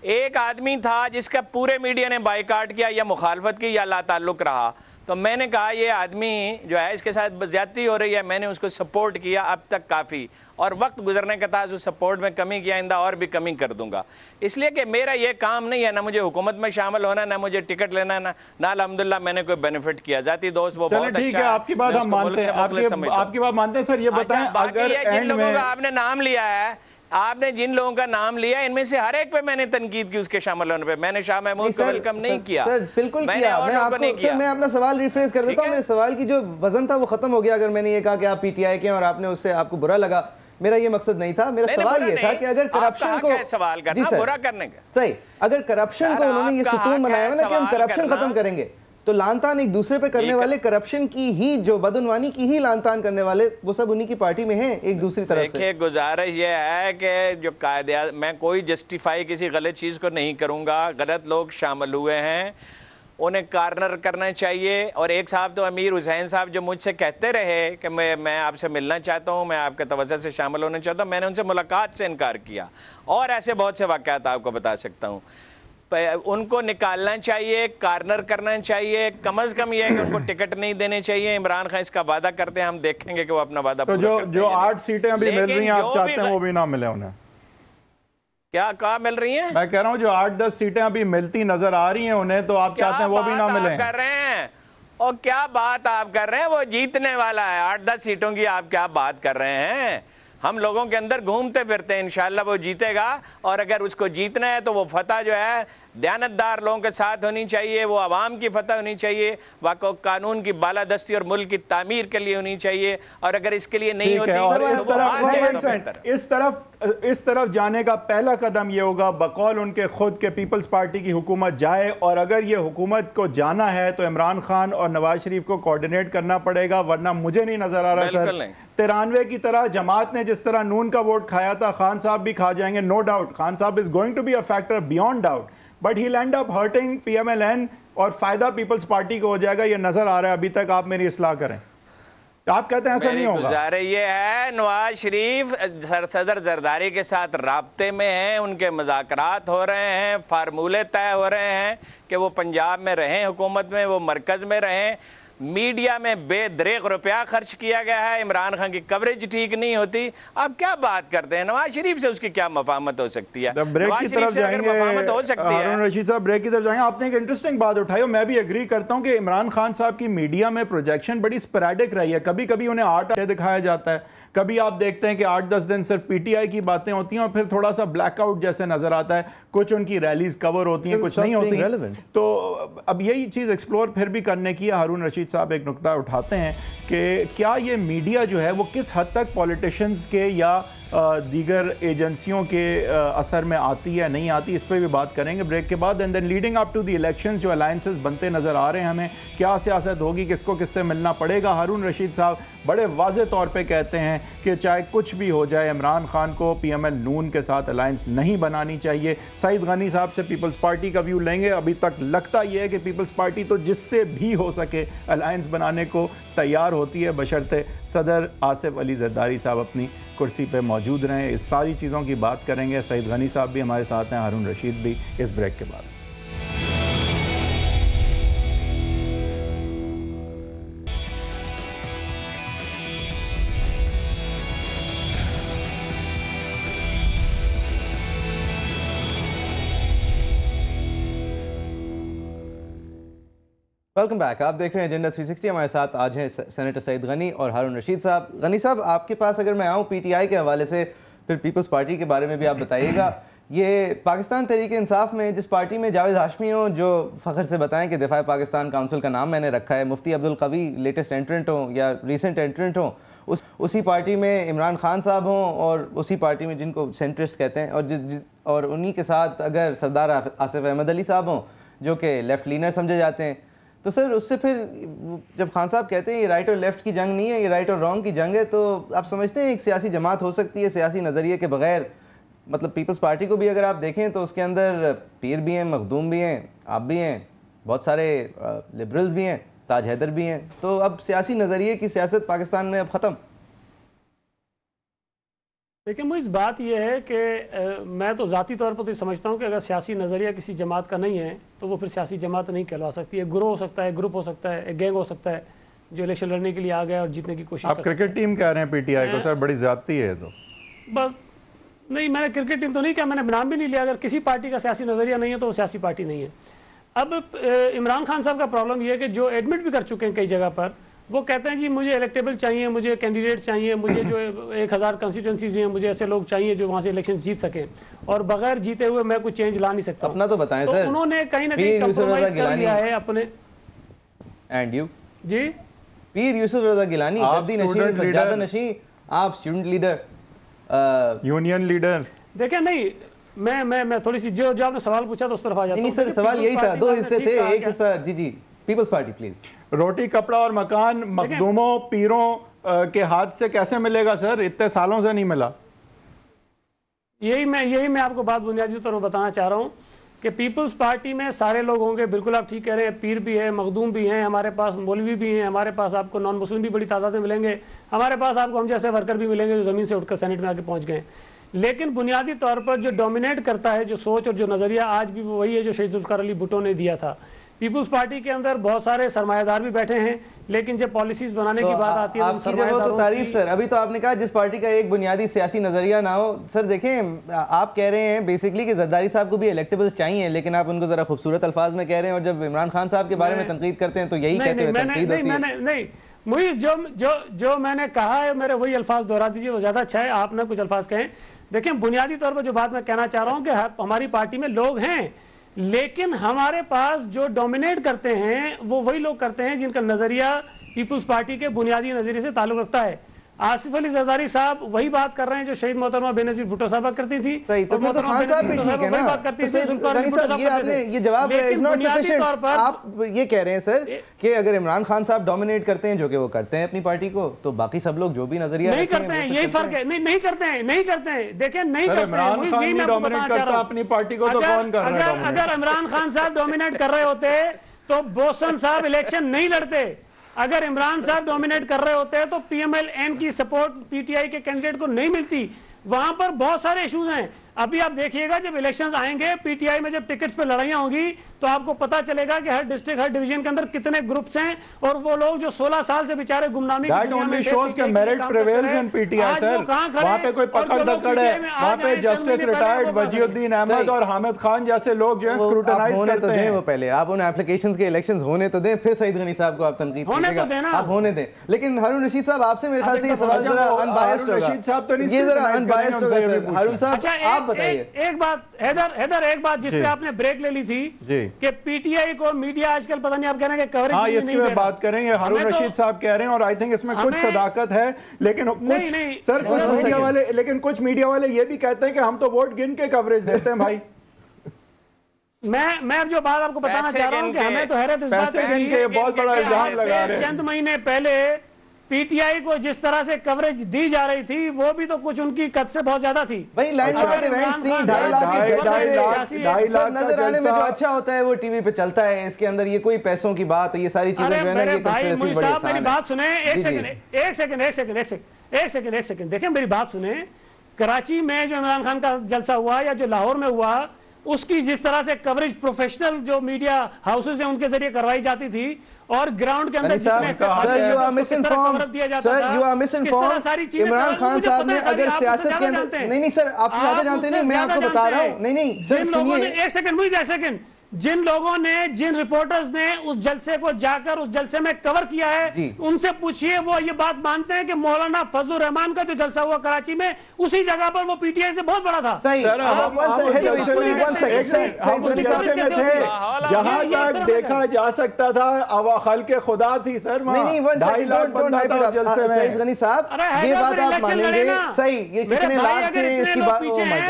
एक आदमी था जिसका पूरे मीडिया ने बाइकाट किया या मुखालफत की या लाताल्लुक रहा, तो मैंने कहा ये आदमी जो है इसके साथ ज्यादती हो रही है, मैंने उसको सपोर्ट किया अब तक काफ़ी, और वक्त गुजरने के बाद उस सपोर्ट में कमी किया, आइंदा और भी कमी कर दूंगा। इसलिए कि मेरा ये काम नहीं है, ना मुझे हुकूमत में शामिल होना, ना मुझे टिकट लेना, ना अल्हम्दुलिल्लाह मैंने कोई बेनिफिट किया। जाती दोस्त वो बहुत अच्छा है, आपकी बात हम मानते हैं, आपकी बात मानते हैं। सर ये बताएं, अगर जिन लोगों का आपने नाम लिया है आपने जिन लोगों का नाम लिया इनमें से हर एक पे मैंने तनकीद की उसके शामिल होने पे। मैंने शाह महमूद को वेलकम नहीं किया। सर बिल्कुल किया। मैं अपना सवाल रिफ्रेश कर देता हूँ। मेरे सवाल की जो वजन था वो खत्म हो गया। अगर मैंने ये कहा कि आप पीटीआई के और आपने उससे आपको बुरा लगा, मेरा ये मकसद नहीं था। मेरा सवाल ये था कि अगर करप्शन को सवाल करना बुरा करने का सही, अगर करप्शन को उन्होंने ये सुकून बनाया ना कि हम करप्शन खत्म करेंगे, तो लानतान एक दूसरे पे करने वाले, करप्शन की ही, जो बदउनवानी की ही लानतान करने वाले, वो सब उन्हीं की पार्टी में हैं एक दूसरी तरफ से। देखिए, गुजारिश ये है कि जो कायदे, मैं कोई जस्टिफाई किसी गलत चीज़ को नहीं करूँगा। गलत लोग शामिल हुए हैं, उन्हें कार्नर करना चाहिए। और एक साहब तो अमीर हुसैन साहब जो मुझसे कहते रहे कि मैं आपसे मिलना चाहता हूँ, मैं आपके तवज्जो से शामिल होना चाहता हूँ, मैंने उनसे मुलाकात से इनकार किया। और ऐसे बहुत से वाक़यात आपको बता सकता हूँ। उनको निकालना चाहिए, कार्नर करना चाहिए। कम अज़ कम यह है कि उनको टिकट नहीं देने चाहिए। इमरान खान इसका वादा करते हैं, हम देखेंगे कि वो अपना वादा तो जो 8 सीटें अभी मिल रही हैं, आप चाहते हैं वो भी ना मिले उन्हें? क्या कहा मिल रही हैं? मैं कह रहा हूँ जो 8-10 सीटें अभी मिलती नजर आ रही हैं उन्हें, तो आप चाहते हैं वो भी ना मिले? कर रहे हैं और क्या बात आप कर रहे हैं? वो जीतने वाला है। 8-10 सीटों की आप क्या बात कर रहे हैं? हम लोगों के अंदर घूमते फिरते हैं। इंशाल्लाह वो जीतेगा। और अगर उसको जीतना है तो वो फतह जो है दयानतदार लोगों के साथ होनी चाहिए, वो आवाम की फतह होनी चाहिए, वो कानून की बालादस्ती और मुल्क की तामीर के लिए होनी चाहिए। और अगर इसके लिए नहीं होती तो इस तरफ जाने का पहला कदम ये होगा, बकौल उनके खुद के पीपल्स पार्टी की हुकूमत जाए। और अगर ये हुकूमत को जाना है तो इमरान खान और नवाज शरीफ को कोऑर्डिनेट करना पड़ेगा, वरना मुझे नहीं नजर आ रहा सर 93 की तरह जमात ने जिस तरह नून का वोट खाया था, खान साहब भी खा जाएंगे। No doubt Khan sahab is going to be a factor beyond doubt, but he end up hurting PMLN और फायदा पीपल्स पार्टी को हो जाएगा। ये नजर आ रहा है अभी तक। आप मेरी इस्लाह करें। तो आप कहते हैं ऐसा नहीं होगा? गुजारे ये है, नवाज शरीफ सदर जरदारी के साथ राब्ते में हैं, उनके मुज़ाकरात हो रहे हैं, फार्मूले तय हो रहे हैं कि वो पंजाब में रहें, हुकूमत में, वो मरकज़ में रहें। मीडिया में बेदरेग रुपया खर्च किया गया है। इमरान खान की कवरेज ठीक नहीं होती। आप क्या बात करते हैं? नवाज शरीफ से उसकी क्या मफामत हो सकती है? ब्रेक की तरफ जाएंगे, हारून रशीद साहब ब्रेक की तरफ जाएंगे। आपने एक इंटरेस्टिंग बात उठाई और मैं भी एग्री करता हूं कि इमरान खान साहब की मीडिया में प्रोजेक्शन बड़ी स्पोरेडिक रही है। कभी कभी उन्हें 8 दिखाया जाता है, कभी आप देखते हैं कि 8-10 दिन सिर्फ पीटीआई की बातें होती हैं और फिर थोड़ा सा ब्लैकआउट जैसे नजर आता है। कुछ उनकी रैलीज कवर होती हैं, कुछ नहीं होती। तो अब यही चीज़ एक्सप्लोर फिर भी करने की हारून रशीद साहब एक नुकता उठाते हैं कि क्या ये मीडिया जो है वो किस हद तक पॉलिटिशियंस के या दीगर एजेंसियों के असर में आती है, नहीं आती, इस पर भी बात करेंगे ब्रेक के बाद। And then leading up to the elections जो अलायंसेस बनते नज़र आ रहे हैं, हमें क्या सियासत होगी, किसको किससे मिलना पड़ेगा। हारून रशीद साहब बड़े वाज़े तौर पे कहते हैं कि चाहे कुछ भी हो जाए, इमरान खान को PML नून के साथ अलायंस नहीं बनानी चाहिए। सईद गनी साहब से पीपल्स पार्टी का व्यू लेंगे। अभी तक लगता यह है कि पीपल्स पार्टी तो जिससे भी हो सके अलायंस बनाने को तैयार होती है, बशर्ते सदर आसिफ अली जरदारी साहब अपनी कुर्सी पे मौजूद रहें। इस सारी चीज़ों की बात करेंगे। सईद गनी साहब भी हमारे साथ हैं, हारून रशीद भी, इस ब्रेक के बाद। Welcome back. आप देख रहे हैं एजेंडा 360। हमारे साथ आज हैं सेनेटर सईद गनी और हारून रशीद साहब। गनी साहब, आपके पास अगर मैं आऊँ PTI के हवाले से, फिर पीपल्स पार्टी के बारे में भी आप बताइएगा। ये पाकिस्तान तहरीक इंसाफ में जिस पार्टी में जावेद हाशमी हो, जो फ़ख्र से बताएं कि दिफा पाकिस्तान काउंसिल का नाम मैंने रखा है, मुफ्ती अब्दुल कवी लेटेस्ट एंट्रेंट हो या रिसेंट एंट्रेंट हो, उसी पार्टी में इमरान खान साहब हों और उसी पार्टी में जिनको सेंट्रिस्ट कहते हैं, और उन्हीं के साथ अगर सरदार आसिफ अहमद अली साहब हों जो कि लेफ़्ट लीनर समझे जाते हैं, तो सर उससे फिर जब खान साहब कहते हैं ये राइट और लेफ़्ट की जंग नहीं है, ये राइट और रॉन्ग की जंग है, तो आप समझते हैं एक सियासी जमात हो सकती है सियासी नज़रिए के बगैर? मतलब पीपल्स पार्टी को भी अगर आप देखें तो उसके अंदर पीर भी हैं, मखदूम भी हैं, आप भी हैं, बहुत सारे लिबरल्स भी हैं, ताज हैदर भी हैं। तो अब सियासी नज़रिए की सियासत पाकिस्तान में अब ख़त्म। देखिए, मुझे बात यह है कि मैं तो ज़ाती तौर पर तो समझता हूँ कि अगर सियासी नज़रिया किसी जमात का नहीं है तो वो फिर सियासी जमात नहीं कहलवा सकती है। ग्रोह हो सकता है, ग्रुप हो सकता है, एक गैंग हो सकता है जो इलेक्शन लड़ने के लिए आ गया और जीतने की कोशिश। आप क्रिकेट टीम कह रहे हैं PTI को? सर बड़ी ज़्यादती है। तो बस नहीं, मैंने क्रिकेट टीम तो नहीं कहा, मैंने नाम भी नहीं लिया। अगर किसी पार्टी का सियासी नज़रिया नहीं है तो वो सियासी पार्टी नहीं है। अब इमरान खान साहब का प्रॉब्लम यह है कि जो एडमिट भी कर चुके हैं कई जगह पर, वो कहते हैं जी मुझे इलेक्टेबल चाहिए, मुझे कैंडिडेट चाहिए, मुझे जो 1000 कंस्टिट्यूंसीज हैं, मुझे ऐसे लोग चाहिए जो वहाँ से इलेक्शन जीत सकें, और बगैर जीते हुए मैं कुछ चेंज ला नहीं सकता। अपना तो बताएं सर। उन्होंने कहीं ना कहीं कंप्रोमाइज कर लिया है अपने। एंड यू जी पीर यूसुफ रजा गिलानी, गद्दी नशी, सज्जादा नशी, आप स्टूडेंट लीडर, यूनियन लीडर। देखिए नहीं, मैं थोड़ी सी जो आपने सवाल पूछा तो उस तरफ आ जाता हूं। नहीं सर, सवाल यही था, दो हिस्से थे, एक हिस्सा जी पीपल्स पार्टी प्लीज। रोटी कपड़ा और मकान मखदूमों पीरों के हाथ से कैसे मिलेगा सर? इतने सालों से नहीं मिला। यही मैं आपको बात बुनियादी तौर पर बताना चाह रहा हूँ कि पीपल्स पार्टी में सारे लोग होंगे, बिल्कुल आप ठीक कह रहे हैं, पीर भी है, मखदूम भी हैं, हमारे पास मौलवी भी हैं, हमारे पास आपको नॉन मुस्लिम भी बड़ी तादाद में मिलेंगे, हमारे पास आपको हम जैसे वर्कर भी मिलेंगे जो ज़मीन से उठकर सेनेट में आके पहुँच गए। लेकिन बुनियादी तौर पर जो डोमिनेट करता है, जो सोच और जो नज़रिया आज भी वही है जो शहीद जुल्फ़िकार अली भुट्टो ने दिया था। पीपल्स पार्टी के अंदर बहुत सारे सरमायादार भी बैठे हैं, लेकिन जब पॉलिसीज बनाने की बात आती है आपकी जब वो तो तारीफ सर, अभी तो आपने कहा जिस पार्टी का एक बुनियादी सियासी नजरिया ना हो। सर देखें, आप कह रहे हैं बेसिकली कि जरदारी साहब को भी इलेक्टेबल्स चाहिए, लेकिन आप उनको जरा खूबसूरत अल्फाज में कह रहे हैं, और जब इमरान खान साहब के बारे में तनकीद करते हैं तो यही कहते हुए तनकीद होती है। नहीं, मुझे जो मैंने कहा है मेरे वही अल्फाज दोहरा दीजिए, वो ज़्यादा अच्छा है, आप ना कुछ अल्फाज कहें। देखें, बुनियादी तौर पर जो बात मैं कहना चाह रहा हूँ कि हमारी पार्टी में लोग हैं, लेकिन हमारे पास जो डोमिनेट करते हैं वो वही लोग करते हैं जिनका नज़रिया पीपल्स पार्टी के बुनियादी नज़रिए से ताल्लुक़ रखता है। आसिफ अली जरदारी साहब वही बात कर रहे हैं जो शहीद मोहतरमा बेनज़ीर भुट्टो साहब करती थी। सही, तो फिर तो खान साहब भी ठीक है ना। ये जवाब इज नॉट सफिशिएंट। आप ये कह रहे हैं सर कि अगर इमरान खान साहब डोमिनेट करते हैं, जो कि वो करते हैं अपनी पार्टी को, तो बाकी सब लोग जो भी नजरिया नहीं करते हैं, यही फर्क है। नहीं करते हैं। देखिए नहीं करते हैं अपनी पार्टी को, तो कौन कर रहा है? अगर इमरान खान साहब डोमिनेट कर रहे होते तो बोसन साहब इलेक्शन नहीं लड़ते। अगर इमरान साहब डोमिनेट कर रहे होते हैं तो पीएमएल-एन की सपोर्ट पीटीआई के कैंडिडेट को नहीं मिलती। वहां पर बहुत सारे इश्यूज हैं। अभी आप देखिएगा जब इलेक्शंस आएंगे, पीटीआई में जब टिकट्स पे लड़ाइयां होंगी तो आपको पता चलेगा कि हर डिस्ट्रिक्ट, हर डिवीजन के अंदर कितने ग्रुप्स हैं, और वो लोग जो 16 साल से बेचारे गुमनामी That only shows कि merit prevails in PTI sir. वहाँ पे कोई पकड़ दकड़ है, वहाँ पे जस्टिस रिटायर्ड वजीउद्दीन अहमद और हामिद खान जैसे लोग जो है स्क्रूटनाइज करते हैं। वो पहले आप उन एप्लीकेशंस के इलेक्शंस होने तो दें, फिर सईद गनी साहब को आप तनकीद कीजिएगा, आप होने दें। लेकिन हारून रशीद साहब, आपसे मेरे ख्याल से ये सवाल जरा अनबायस्ड होगा। रशीद साहब तो नहीं, ये जरा अनबायस्ड होगा सर। हारून साहब आप बताइए एक बात, हैदर एक बात जिस पे आपने ब्रेक ले ली थी कि पीटीआई को मीडिया आजकल पता नहीं आप कह रहे हैं कि कवरेज हाँ, इसकी मैं बात करेंगे। हारून रशीद साहब कह रहे हैं और आई थिंक इसमें कुछ सदाकत है, लेकिन कुछ सर कुछ मीडिया वाले ये भी कहते हैं कि हम तो वोट गिन के कवरेज देते हैं भाई। मैं जो बात आपको बताना चाह रहा हूं कि हमें तो हैरत इस बात से बहुत बड़ा इल्जाम लगा रहे हैं। चंद महीने पहले पीटीआई को जिस तरह से कवरेज दी जा रही थी वो भी तो कुछ उनकी कद से बहुत ज्यादा थी भाई। लैंडस्लाइड इवेंट्स थी, 2.5 लाख नजर आने में जो अच्छा होता है वो टीवी पे चलता है। इसके अंदर ये कोई पैसों की बात है, ये सारी चीजें जो है ना, ये कंस्पिरेसी बड़ी आसान है। मेरी बात सुने, एक सेकंड देखिए, मेरी बात सुने। कराची में जो इमरान खान का जलसा हुआ या जो लाहौर में हुआ, उसकी जिस तरह से कवरेज प्रोफेशनल जो मीडिया हाउसेज हैं उनके जरिए करवाई जाती थी, और ग्राउंड के अंदर जितने से दिया जाता था, इमरान खान साहब ने अगर सियासत के अंदर नहीं सर, आपसे ज्यादा जानते नहीं, मैं आपको बता रहा हूँ। नहीं सर सुनिए, एक सेकंड, जिन लोगों ने, जिन रिपोर्टर्स ने उस जलसे को जाकर उस जलसे में कवर किया है, उनसे पूछिए, वो ये बात मानते हैं कि मौलाना फजलुर रहमान का जो जलसा हुआ कराची में, उसी जगह पर वो पीटीआई से बहुत बड़ा था। सही, जहां तक देखा जा सकता था खल्क़े खुदा थी सर। नहीं, 2.5 लाख जलसे में सईद गनी साहब, ये बात आप मानेंगे? सही, ये कितने लाख थे इसकी बात,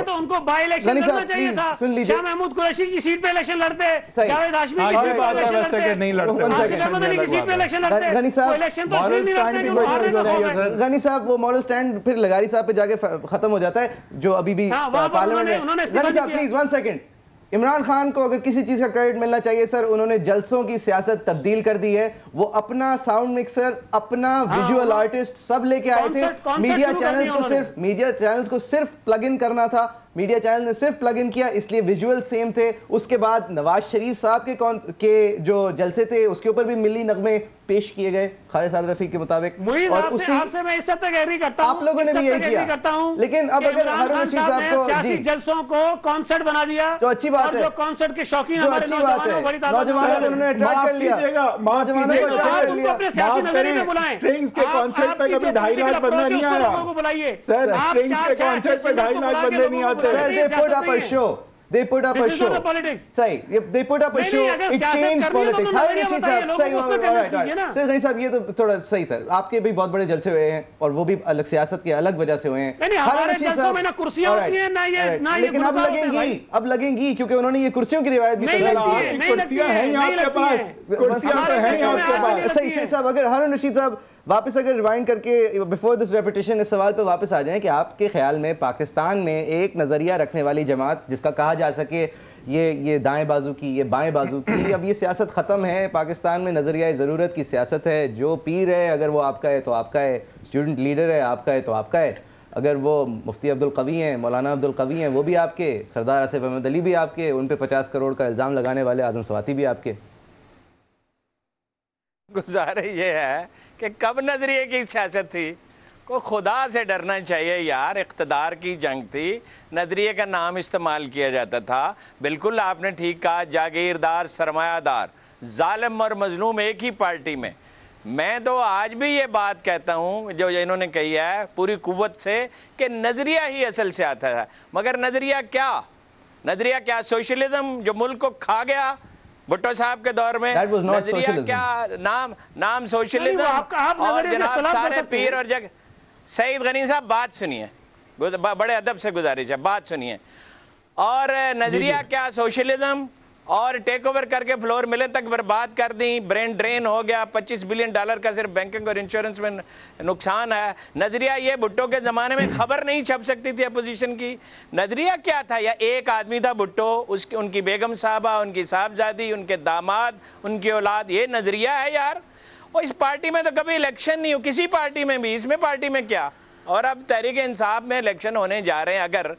तो उनको बाई इलेक्शन करना चाहिए था। शाह महमूद कुरैशी की सीट पे इलेक्शन लड़ते, जावेद हाशमी की सीट पे इलेक्शन लड़ते, नहीं लड़ते, आसिफ अहमद अली की सीट पे इलेक्शन लड़ते। गनी साहब इलेक्शन तो इसलिए नहीं लड़ते। गनी साहब वो मॉडल स्टैंड फिर लगारी साहब पे जाके खत्म हो जाता है, जो अभी भी पार्लियामेंट में। गनी साहब प्लीज 1 सेकंड, इमरान खान को अगर किसी चीज का क्रेडिट मिलना चाहिए सर, उन्होंने जलसों की सियासत तब्दील कर दी है। वो अपना साउंड मिक्सर, अपना विजुअल आर्टिस्ट सब लेके आए थे। मीडिया चैनल्स को सिर्फ प्लग इन करना था, मीडिया चैनल ने सिर्फ प्लग इन किया, इसलिए विजुअल सेम थे। उसके बाद नवाज शरीफ साहब के जो जलसे थे उसके ऊपर भी मिली नगमे पेश किए गए खालिद साद रफी के मुताबिक। और आपसे मैं इस हद तक एग्री करता हूं, आप लोगों ने भी यही किया, लेकिन अब अगर हारून रशीद साहब को सियासी जलसों को कॉन्सर्ट बना दिया तो अच्छी बात है, जो कॉन्सर्ट के शौकीन जो अच्छी बात है, नौजवानों को उन्होंने अट्रैक्ट कर लिया, नौजवानों को अट्रैक्ट कर लिया। अपने सियासी नजरिए में बुलाएं, स्ट्रिंग्स के कॉन्सर्ट पे कभी 2.5 लाख बंदा नहीं आया लोगों को बुलाइए सर, स्ट्रिंग्स के कॉन्सर्ट पे 2.5 लाख बंदे नहीं आते sir. They put up a show. They put up a show. सही, they put up a show. It changed politics. हारून रशीद साहब सही, सर गनी साहब ये तो थोड़ा सही सर, आपके भी बहुत बड़े जलसे हुए हैं और वो भी अलग सियासत की अलग वजह से हुए हैं। हारून रशीद साहब ना कुर्सियां होती हैं ना ये, लेकिन अब लगेंगी क्योंकि उन्होंने ये कुर्सियों की रिवायत भी कुर्सियां हैं आपके पास, कुर्सियां तो हैं आपके पास। सही सही साहब, अगर हारून रशीद साहब वापस अगर रिवाइंड करके बिफोर दिस रेपिटेशन इस सवाल पे वापस आ जाएं कि आपके ख्याल में पाकिस्तान में एक नज़रिया रखने वाली जमात जिसका कहा जा सके ये दाएं बाजू की, ये बाएं बाजू की, अब ये सियासत ख़त्म है, पाकिस्तान में नज़रिया ज़रूरत की सियासत है, जो पीर है अगर वो आपका है तो आपका है, स्टूडेंट लीडर है आपका है तो आपका है, अगर वो मुफ्ती अब्दुल कवी हैं, मौलाना अब्दुल कवी हैं वो भी आपके, सरदार आसिफ अहमद अली भी आपके, उन पे 50 करोड़ का इल्ज़ाम लगाने वाले आज़म सवाती भी आपके। गुजारे ये है कि कब नजरिए की सियासत थी, को खुदा से डरना चाहिए यार। इख्तदार की जंग थी, नजरिए का नाम इस्तेमाल किया जाता था। बिल्कुल आपने ठीक कहा, जागीरदार सरमायादार, जालिम और मजलूम एक ही पार्टी में। मैं तो आज भी ये बात कहता हूँ जो इन्होंने कही है पूरी कुव्वत से कि नजरिया ही असल से आता है, मगर नजरिया क्या? सोशलिज्म जो मुल्क को खा गया भुट्टो साहब के दौर में, नजरिया क्या? नाम सोशलिज्म। और जनाब सारे पीर और जग सईद गनी साहब बात सुनिए, बड़े अदब से गुजारिश है, बात सुनिए। और नजरिया क्या? सोशलिज्म। और टेक ओवर करके फ्लोर मिले तक बर्बाद कर दी, ब्रेन ड्रेन हो गया, $25 बिलियन का सिर्फ बैंकिंग और इंश्योरेंस में नुकसान है। नजरिया ये भुट्टो के ज़माने में खबर नहीं छप सकती थी अपोजिशन की। नजरिया क्या था? या एक आदमी था भुट्टो, उसकी उनकी बेगम साहबा, उनकी साहबजादी, उनके दामाद, उनकी औलाद, ये नजरिया है यार। और इस पार्टी में तो कभी इलेक्शन नहीं हो, किसी पार्टी में भी, इसमें पार्टी में क्या। और अब तहरीक इंसाफ में इलेक्शन होने जा रहे हैं, अगर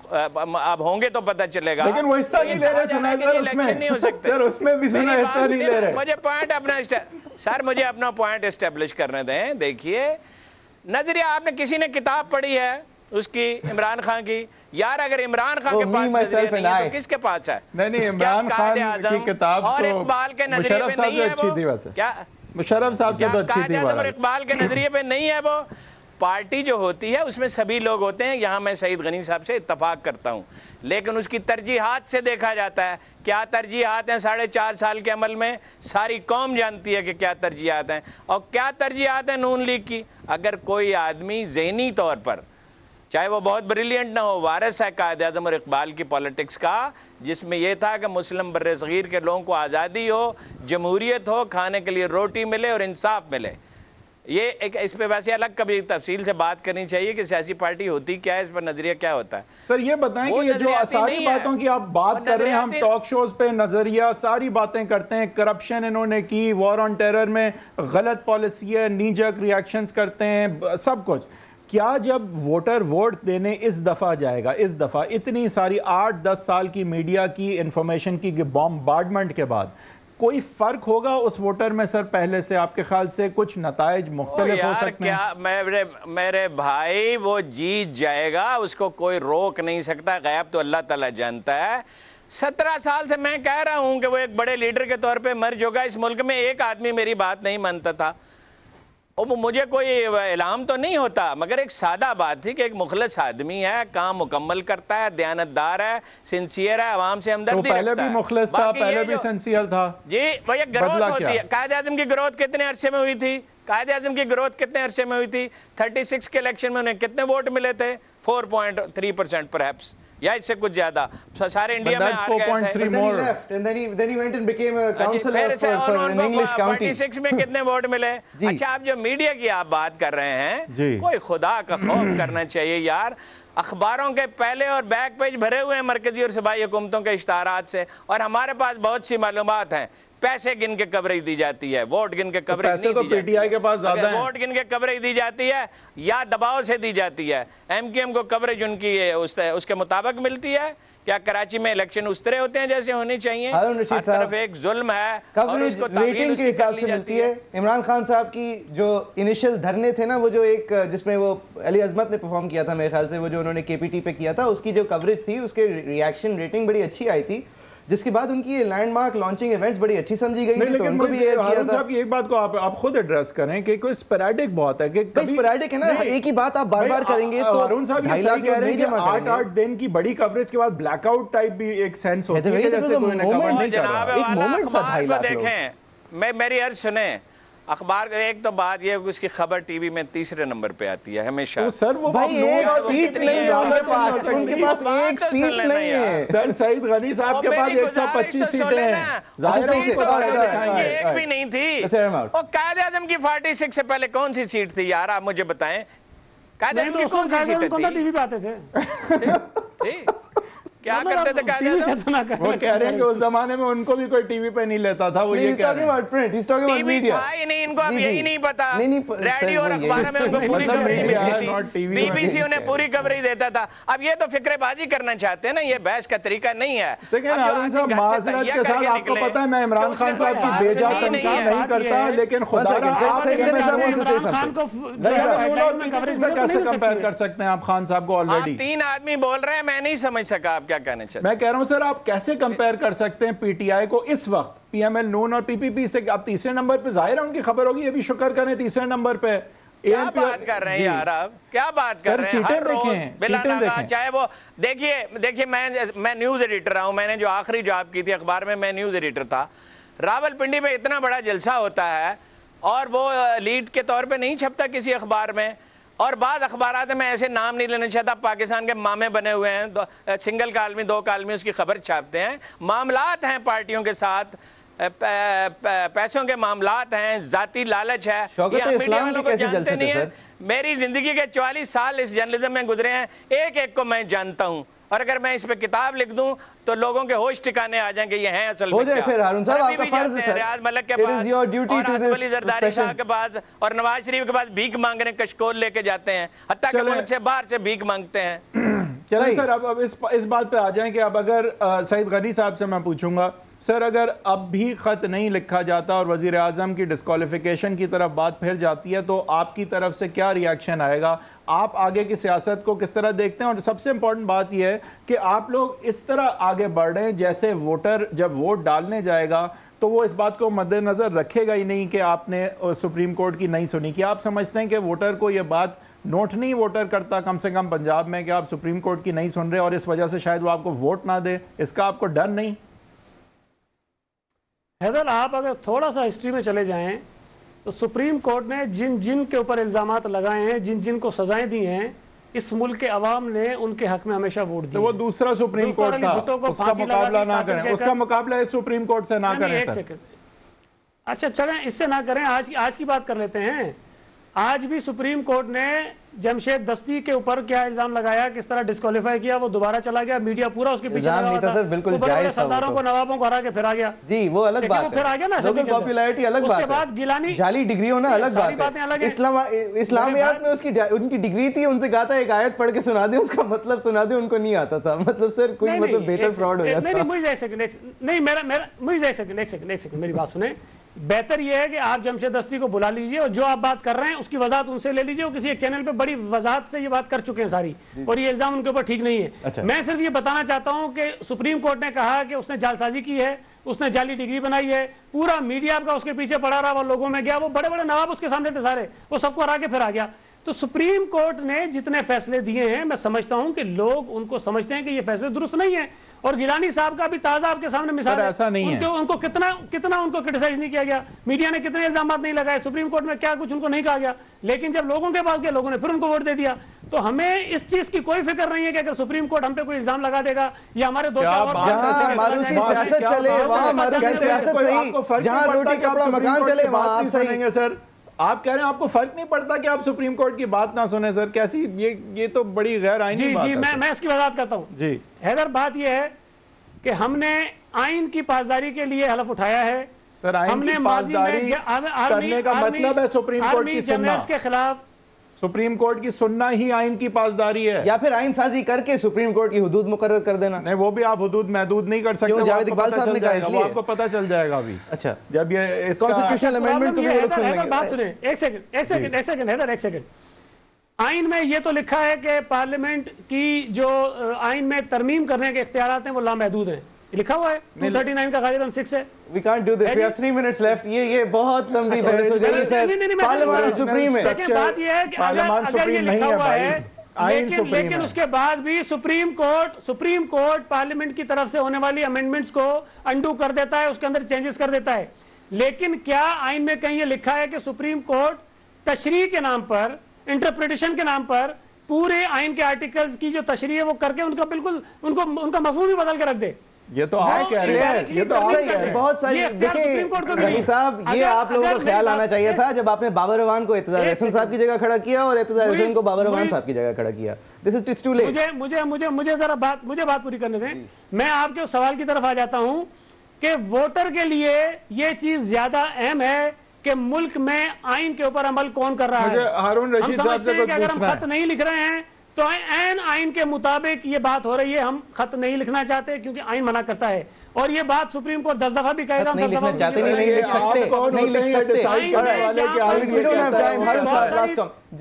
अब होंगे तो पता चलेगा, लेकिन वो हिस्सा नहीं ले रहे, सुना सर उसमें नहीं हो सकते सर, उसमें भी सुना हिस्सा नहीं ले रहे। मुझे पॉइंट अपना पॉइंट एस्टेब्लिश करने दें। देखिए नजरिया, आपने किसी ने किताब पढ़ी है उसकी, इमरान खान की? यार अगर इमरान खान के पास नजरिया नहीं है तो किसके पास है? नहीं, इमरान खान की किताब और इकबाल के नजरिए पे नहीं है वो। क्या मुशर्रफ साहब से तो अच्छी थी, और इकबाल के नजरिए पे नहीं है वो। पार्टी जो होती है उसमें सभी लोग होते हैं, यहाँ मैं सईद गनी साहब से इत्तफाक करता हूँ, लेकिन उसकी तरजीहात से देखा जाता है। क्या तरजीहात हैं 4.5 साल के अमल में? सारी कौम जानती है कि क्या तरजीहात हैं, और क्या तरजीहात हैं नून लीग की। अगर कोई आदमी ज़हनी तौर पर, चाहे वो बहुत ब्रिलियंट ना हो, वारिस है कायद आज़म और इकबाल की पॉलिटिक्स का, जिसमें यह था कि मुस्लिम बर्रे सगीर के लोगों को आज़ादी हो, जमहूरियत हो, खाने के लिए रोटी मिले और इंसाफ मिले। ये एक, इस पे वैसे अलग कभी तफसील से बात करनी चाहिए कि सियासी पार्टी होती क्या है, इस पर नजरिया क्या होता है। सर ये बताएं कि ये जो सारी बातों की आप बात कर रहे हैं, हम टॉक शोज पे नजरिया सारी बातें करते हैं, करप्शन इन्होंने की, वॉर ऑन टेरर में गलत पॉलिसी है, नी जर्क रिएक्शंस करते हैं, सब कुछ। क्या जब वोटर वोट देने इस दफ़ा जाएगा, इस दफ़ा इतनी सारी 8-10 साल की मीडिया की इंफॉर्मेशन की बॉम्बार्डमेंट के बाद, कोई फर्क होगा उस वोटर में सर? पहले से आपके ख्याल से कुछ नताइज मुख्तलिफ हो सकते हैं? क्या मेरे भाई, वो जीत जाएगा, उसको कोई रोक नहीं सकता। गैब तो अल्लाह ताला जानता है। 17 साल से मैं कह रहा हूं कि वो एक बड़े लीडर के तौर पे मर्ज होगा। इस मुल्क में एक आदमी मेरी बात नहीं मानता था, और मुझे कोई इल्हाम तो नहीं होता, मगर एक सादा बात थी कि एक मुखलस आदमी है, काम मुकम्मल करता है, दयानतदार है, सिंसियर है, आवाम से हमदर्दी रखता है। पहले भी मुखलस था, पहले भी सिंसियर था जी। वो ये ग्रोथ होती है। कायद आज़म की ग्रोथ कितने अरसे में हुई थी? कायद आज़म की ग्रोथ कितने अरसे में हुई थी? 36 के इलेक्शन में उन्हें कितने वोट मिले थे? 4.3% परहैप्स, या इससे कुछ ज्यादा। सारे इंडिया में हार गए थे। then he went and became a councillor for an English county. 46 में कितने वोट मिले? अच्छा, आप जो मीडिया की आप बात कर रहे हैं, कोई खुदा का खौफ करना चाहिए यार। अखबारों के पहले और बैक पेज भरे हुए हैं मरकजी और सूबाई हुकूमतों के इश्तारात से, और हमारे पास बहुत सी मालूमात हैं। पैसे गिन के कवरेज दी जाती है, वोट गिन के कवरेज नहीं दी जाती है। के पास ज्यादा है। वोट गिन के कवरेज दी जाती है या दबाव से दी जाती है। MQM को कवरेज उनकी उसके मुताबिक मिलती है। क्या कराची में इलेक्शन उस तरह होते हैं जैसे होनी चाहिए? हर तरफ एक जुल्म है, कवरेज रेटिंग के हिसाब से मिलती है। इमरान खान साहब की जो इनिशियल धरने थे ना, वो जो एक जिसमें वो अली अजमत ने परफॉर्म किया था मेरे ख्याल से, वो जो उन्होंने KPT पे किया था, उसकी जो कवरेज थी उसके रिएक्शन रेटिंग बड़ी अच्छी आई थी, जिसके बाद उनकी ये लैंडमार्क लॉन्चिंग इवेंट्स बड़ी अच्छी समझी गई थी। तो उनको भी एयर किया था। साहब एक बात को आप खुद एड्रेस करें कि कोई स्पोरेडिक बहुत है कि कभी स्पोरेडिक है ना, एक ही बात आप बार-बार करेंगे तो अरुण साहब ये सही कह रहे हैं कि 8-8 दिन की बड़ी कवरेज के बाद ब्लैकआउट टाइप भी एक सेंस होती है जैसे कोई ने कवर नहीं कर रहा। एक मोमेंट था 2.5 लाख लोग। देखें, मेरी अर्ज सुने, अखबार एक तो बात ये है उसकी खबर टीवी में तीसरे नंबर पे आती है हमेशा। तो सर वो भाई एक सीट नहीं है उनके पास एक सीट नहीं है सर। सईद गनी साहब के पास 125 सीटें हैं, जाहिर है उनको एक भी नहीं थी। और कायद आजम की 46 से पहले कौन सी सीट थी यार, आप मुझे बताएं। कायद आजम की कौन सी सीट थी? टीवी पे आते थे क्या करते थे वो कह रहे हैं कि उस जमाने में उनको भी कोई टीवी पे नहीं लेता था। वो ये कह रहे हैं मीडिया था नहीं, इनको अब यही नहीं पता। रेडियो और अखबार में उनको पूरी कवरेज मिलती थी, BBC उन्हें पूरी कवरेज देता था। अब ये तो फिक्रेबाजी करना चाहते हैं ना, ये बहस का तरीका नहीं है। माजरत के साथ आपको पता है मैं इमरान खान साहब की बेजा तनकीद नहीं करता, लेकिन खुदा कैसे कंपेयर कर सकते हैं आप खान साहब को? ऑलरेडी 3 आदमी बोल रहे हैं, मैं नहीं समझ सका आप क्या कहने चाहते। मैं कह रहा हूं सर, आप कैसे कंपेयर कर सकते हैं PTI को इस वक्त PML नून और PPP से? आप तीसरे नंबर पे, जाहिर है उनकी खबर होगी, ये भी शुक्र करें तीसरे नंबर पे। क्या बात कर रहे हैं यार, आप क्या बात कर रहे हैं? सीटें देखें, चाहे वो देखिए मैं न्यूज एडिटर रहा हूं, मैंने जो आखिरी जॉब की थी अखबार में, मैं न्यूज एडिटर था। रावलपिंडी में इतना बड़ा जलसा होता है और वो लीड के तौर पे नहीं छपता किसी अखबार में। और बाद अखबारात में ऐसे नाम नहीं लेना चाहता, पाकिस्तान के मामे बने हुए हैं, सिंगल कालमी 2 कालमी उसकी खबर छापते हैं। मामलात हैं पार्टियों के साथ, पैसों के मामलात हैं, जाती लालच है, ये मीडिया वालों को जानते नहीं है। मेरी जिंदगी के 44 साल इस जर्नलिज्म में गुजरे हैं, एक एक को मैं जानता हूँ, और अगर मैं इस पे किताब लिख दूं तो लोगों के होश ठिकाने आ जाएंगे ये हैं असल में क्या। फिर हारून साहब आपका फर्ज है, रियाज मलिक के पास और अली जरदारी साहब के पास और नवाज शरीफ के पास भीख मांगने कशकोल लेके जाते हैं, हत्ता के मुल्क से बाहर से भीख मांगते हैं। चलिए सर, अब इस बात पे आ जाएं कि अब अगर सईद गनी साहब से मैं पूछूंगा सर, अगर अब भी ख़त नहीं लिखा जाता और वज़ीर आज़म की डिस्क्वालिफिकेशन की तरफ बात फिर जाती है तो आपकी तरफ से क्या रिएक्शन आएगा? आप आगे की सियासत को किस तरह देखते हैं? और सबसे इम्पॉर्टेंट बात यह है कि आप लोग इस तरह आगे बढ़ रहे हैं जैसे वोटर जब वोट डालने जाएगा तो वो इस बात को मद्देनज़र रखेगा ही नहीं कि आपने सुप्रीम कोर्ट की नहीं सुनी। कि आप समझते हैं कि वोटर को ये बात नोट नहीं वोटर करता कम से कम पंजाब में कि आप सुप्रीम कोर्ट की नहीं सुन रहे और इस वजह से शायद वो आपको वोट ना दे? इसका आपको डर नहीं? हैदर, आप अगर थोड़ा सा हिस्ट्री में चले जाएं तो सुप्रीम कोर्ट ने जिन जिन के ऊपर इल्ज़ामात लगाए हैं, जिन जिन को सजाएं दी हैं, इस मुल्क के अवाम ने उनके हक में हमेशा वोट दिया। तो वो दूसरा सुप्रीम कोर्ट था, उसका मुकाबला ना करें, उसका मुकाबला इस सुप्रीम कोर्ट से ना करें। एक सेकंड, अच्छा चलें इससे ना करें, आज की बात कर लेते हैं। आज भी सुप्रीम कोर्ट ने जमशेद दस्ती के ऊपर क्या इल्जाम लगाया, किस तरह डिस्क्वालीफाई किया, वो दोबारा चला गया, मीडिया पूरा उसके पीछे लगा था। बिल्कुल जायज था, सरदारों को नवाबों को हरा के फिर आ गया। जी वो अलग बात है, फिर आ गया ना, पॉपुलैरिटी अलग बात है। उसके बाद गिलानी जाली डिग्री होना अलग बात है। इस्लामियात में उसकी उनकी डिग्री थी, उनसे कहा था एक आयत पढ़ के सुना दे, उसका मतलब सुना दे, उनको नहीं आता था। मतलब सर कोई मतलब बेहतर फ्रॉड हो जाता। मुझे एक सेकंड मेरी बात सुने। बेहतर यह है कि आप जमशेद दस्ती को बुला लीजिए और जो आप बात कर रहे हैं उसकी वजाहत उनसे ले लीजिए। वो किसी एक चैनल पे बड़ी वजाहत से ये बात कर चुके हैं सारी, और ये इल्जाम उनके ऊपर ठीक नहीं है। अच्छा। मैं सिर्फ ये बताना चाहता हूं कि सुप्रीम कोर्ट ने कहा कि उसने जालसाजी की है, उसने जाली डिग्री बनाई है, पूरा मीडिया आपका उसके पीछे पड़ा रहा, वो लोगों में गया, वो बड़े बड़े नवाब उसके सामने थे सारे, वो सबको हरा के फिर आ गया। तो सुप्रीम कोर्ट ने जितने फैसले दिए हैं, मैं समझता हूं कि लोग उनको समझते हैं कि ये फैसले दुरुस्त नहीं है। और गिलानी साहब का भी ताजा आपके सामने मिसाल है, ऐसा नहीं है। उनको कितना उनको क्रिटिसाइज नहीं किया गया, मीडिया ने कितने इल्जाम नहीं लगाए, सुप्रीम कोर्ट में क्या कुछ उनको नहीं कहा गया, लेकिन जब लोगों के पास गए लोगों ने फिर उनको वोट दे दिया। तो हमें इस चीज की कोई फिक्र नहीं है कि अगर सुप्रीम कोर्ट हम पे कोई इल्जाम लगा देगा या हमारे दो चार सियासत चले वहां, जहां रोटी कपड़ा मकान चले वहां आप सही। सर आप कह रहे हैं आपको फर्क नहीं पड़ता कि आप सुप्रीम कोर्ट की बात ना सुने सर? कैसी ये तो बड़ी गैर आईनी बात है। जी मैं इसकी वजाहत करता हूँ जी। हैदर, बात ये है कि हमने आइन की पासदारी के लिए हलफ उठाया है सर। आइन की पासदारी करने का मतलब है सुप्रीम कोर्ट की सुनना के खिलाफ। सुप्रीम कोर्ट की सुनना ही आइन की पासदारी है, या फिर आइन साजी करके सुप्रीम कोर्ट की हुदूद मुकर्रर कर देना। नहीं, वो भी आप हुदूद महदूद नहीं कर सकते। जावेद इकबाल साहब ने कहा इसलिए आपको पता चल जाएगा अभी। अच्छा, जब ये कॉन्स्टिट्यूशनल अमेंडमेंट को भी वो लोग सुन लेंगे। बात सुने, एक सेकंड हैदर, एक सेकंड। आइन में ये तो लिखा है कि पार्लियामेंट की जो आइन में तरमीम करने के इख्तियारात हैं वो लामहदूद हैं, लिखा हुआ है। 239 का गालिबन 6 है। We can't do this. We have 3 minutes left. ये बहुत लंबी बहस हो जाएगी सर। पार्लियामान सुप्रीम है। बात ये है कि अगर ये लिखा हुआ है, लेकिन उसके बाद भी सुप्रीम कोर्ट पार्लियामेंट की तरफ से होने वाली अमेंडमेंट्स को अंडू कर देता है, उसके अंदर चेंजेस कर देता है। लेकिन क्या आइन में कहीं ये लिखा है कि सुप्रीम कोर्ट तशरीह के नाम पर, इंटरप्रिटेशन के नाम पर पूरे आइन के आर्टिकल्स की जो तशरीह है वो करके उनका बिल्कुल उनका मफहूम ही बदल के रख दे? ये तो आप कह रहे हैं, ये तो आप कह रहे हैं। बहुत सारी देखिए रफी साहब, ये आप लोगों को ख्याल आना चाहिए था जब आपने बाबर अवान को इत्तेजार हसन साहब की जगह खड़ा किया और इत्तेजार हसन को बाबर अवान साहब की जगह खड़ा किया। This is it's too late. मुझे जरा बात पूरी करने दें। मैं आपके उस सवाल की तरफ आ जाता हूं कि वोटर के लिए ये चीज ज्यादा अहम है कि मुल्क में आइन के ऊपर अमल कौन कर रहा है। हारून रशीद साहब से कुछ अगर हम खत नहीं लिख रहे हैं तो आइन के मुताबिक ये बात हो रही है, हम खत नहीं लिखना चाहते क्योंकि आइन मना करता है। और ये बात सुप्रीम कोर्ट 10 दफा भी कहेगा, नहीं लिखना चाहते, नहीं लिख सकते।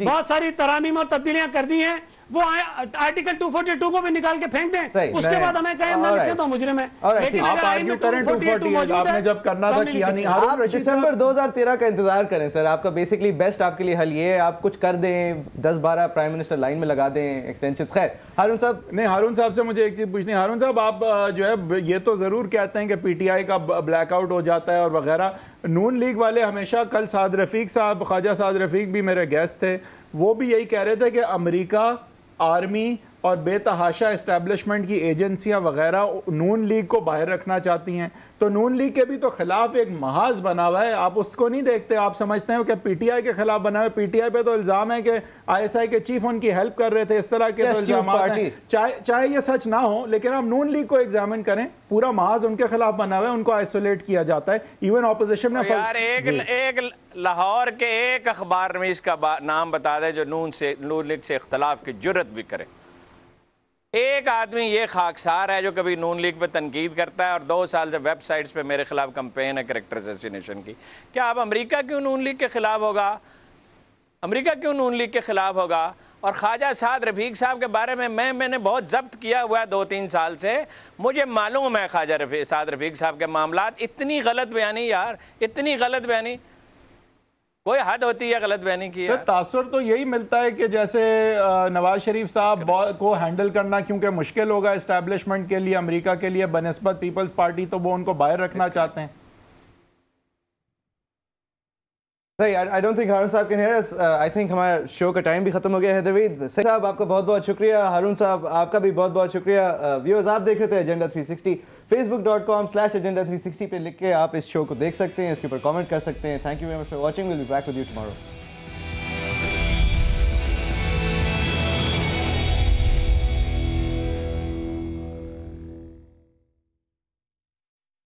बहुत सारी तरामीम और तब्दीलियां कर दी हैं, वो आर्टिकल 242 को भी निकाल के फेंक दें, उसके बाद हमें कहें ना लिखे तो मुजरिम है। लेकिन आप आर्ग्यू करें 248 आपने जब करना था किया नहीं। आप दिसंबर 2013 का इंतजार करें सर। आपका बेसिकली बेस्ट आपके लिए हल ये है, आप कुछ कर दें, 10-12 प्राइम मिनिस्टर लाइन में लगा दें, एक्सटेंशन। खैर हारून साहब, नहीं, हारून साहब से मुझे एक चीज पूछनी है। हारून साहब, आप जो है ये तो जरूर कहते हैं कि पीटीआई का ब्लैकआउट हो जाता है और वगैरह। नून लीग वाले हमेशा, कल साद रफीक साहब, ख्वाजा साद रफीक भी मेरे गेस्ट थे, वो भी यही कह रहे थे कि अमेरिका, आर्मी और बेतहाशा इस्टेब्लिशमेंट की एजेंसियां वगैरह नून लीग को बाहर रखना चाहती हैं। तो नून लीग के भी तो खिलाफ एक महाज बना हुआ है, आप उसको नहीं देखते? आप समझते हैं कि पीटीआई के खिलाफ बना हुआ है? पीटीआई पे तो इल्ज़ाम है कि आईएसआई के चीफ उनकी हेल्प कर रहे थे, इस तरह के तो इल्ज़ाम हैं। चाहे ये सच ना हो, लेकिन आप नून लीग को एग्जामिन करें, पूरा महाज उनके खिलाफ बना हुआ है, उनको आइसोलेट किया जाता है। इवन ऑपोजिशन में यार एक लाहौर के एक अखबार में इसका नाम बता दे जो नून लीग से इख्तलाफ की जुर्रत भी करे। एक आदमी ये खाकसार है जो कभी नून लीग पे तनकीद करता है और 2 साल से वेबसाइट्स पे मेरे खिलाफ कंपेन है कैरेक्टर असैसिनेशन की। क्या अब अमेरिका क्यों नून लीग के खिलाफ होगा? अमेरिका क्यों नून लीग के खिलाफ होगा? और ख्वाजा साद रफीक साहब के बारे में मैंने बहुत जब्त किया हुआ है 2-3 साल से। मुझे मालूम है ख्वाजा साद रफीक साहब के मामलात। इतनी गलत बयानी यार, इतनी गलत बयानी, कोई हद होती है गलत बयानी की। तासुर तो यही मिलता है कि जैसे नवाज शरीफ साहब को हैंडल करना क्योंकि मुश्किल होगा एस्टैब्लिशमेंट के लिए, अमेरिका के लिए बनिस्बत पीपल्स पार्टी, तो वो उनको बाहर रखना चाहते हैं। I don't think हारून साहब can hear us. I think हमारा शो का टाइम भी खत्म हो गया है। हैदरवीद साहब आपका बहुत बहुत शुक्रिया, हारून साहब आपका भी बहुत बहुत शुक्रिया। व्यूअर्स, आप देख रहे थे एजेंडा 360। facebook.com/agenda360 पे लिख के आप इस शो को देख सकते हैं, इसके ऊपर कमेंट कर सकते हैं। Thank you very much for watching. Will be back with you tomorrow.